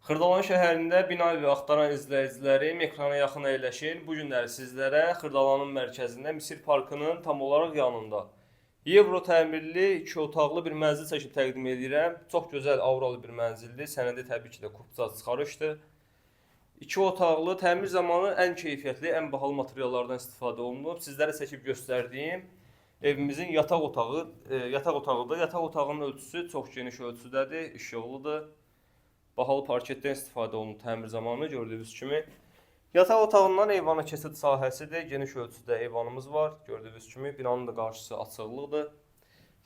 Xırdalan şəhərində bina evi axtaran izləyicilərim ekrana yaxın əyləşin. Bu günləri sizlərə Xırdalanın mərkəzində Misir Parkının tam olaraq yanında Euro təmirli 2 otaqlı bir mənzil çəkib təqdim edirəm. Çox gözəl avralı bir mənzildir. Sənədi təbii ki də kupça çıxarışdır. 2 otaqlı təmir zamanı ən keyfiyyətli, ən bahalı materiallardan istifadə olunub. Sizlərə çəkib göstərdiyim evimizin yataq otağıdır. Yataq otağının ölçüsü çox geniş ölçüdədir, işıqlıdır. Bahalı parketdən istifadə olunub təmir zamanı gördüyünüz kimi. Yataq otağından eyvana keçid sahəsidir. Geniş ölçüdə eyvanımız var. Gördüyünüz kimi binanın da qarşısı açıqlıqdır.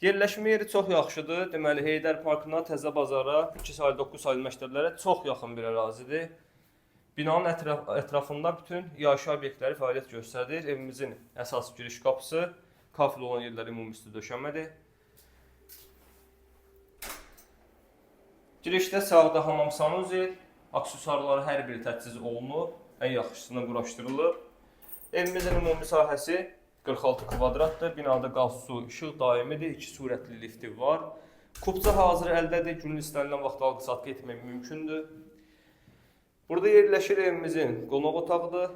Yerləşmə yeri çox yaxşıdır. Deməli Heydər Parkından Təzə Bazara, 2 saylı 9 saylı məktəblərə çox yaxın bir ərazidir. Binanın ətrafında bütün yaşayış obyektləri fəaliyyət göstərir. Evimizin əsas giriş qapısı, kafel olan yerləri ümumüstü döşəmədir. Girişdə sağda hamam sanuzel, aksesuarları hər biri təchiz olunub, ən yaxşısına quraşdırılıb. Evimizin ümumi sahəsi 46 kvadratdır. Binada qaz, su, işıq daimidir. 2 sürətli lifti var. Kupça hazır əldədir. Günün istənilən vaxt alqı-satqı etmək mümkündür. Burada yerləşir evimizin qonaq otağıdır.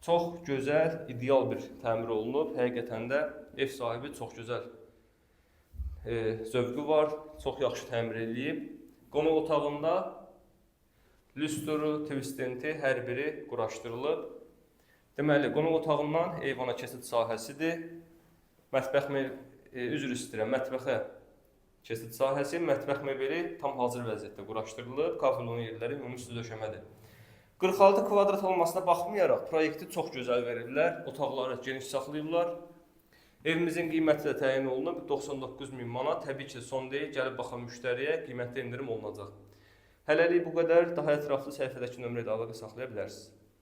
Çox gözəl, ideal bir təmir olunub. Həqiqətən də ev sahibi çox gözəl zövqü var. Çox yaxşı təmir edilib. Qonaq otağında lüstru, tvistenti hər biri quraşdırılıb. Deməli, qonaq otağından eyvana keçid sahəsidir. Üzr istəyirəm, mətbəxə keçid sahəsi, mətbəx mebeli tam hazır vəziyyətdə quraşdırılıb. Kafelon yerləri ümumüstü döşəmədir. 46 kvadrat olmasına baxmayaraq, proyekti çox gözəl veriblər. Otaqları geniş saxlayıblar. Evimizin qiyməti də təyin olunub 99.000 manat. Təbii ki, son deyil, gəlib baxan müştəriyə qiymətdə endirim olunacaq. Hələlik bu qədər. Daha ətraflı səhifədəki nömrədə əlaqə saxlaya bilərsiniz.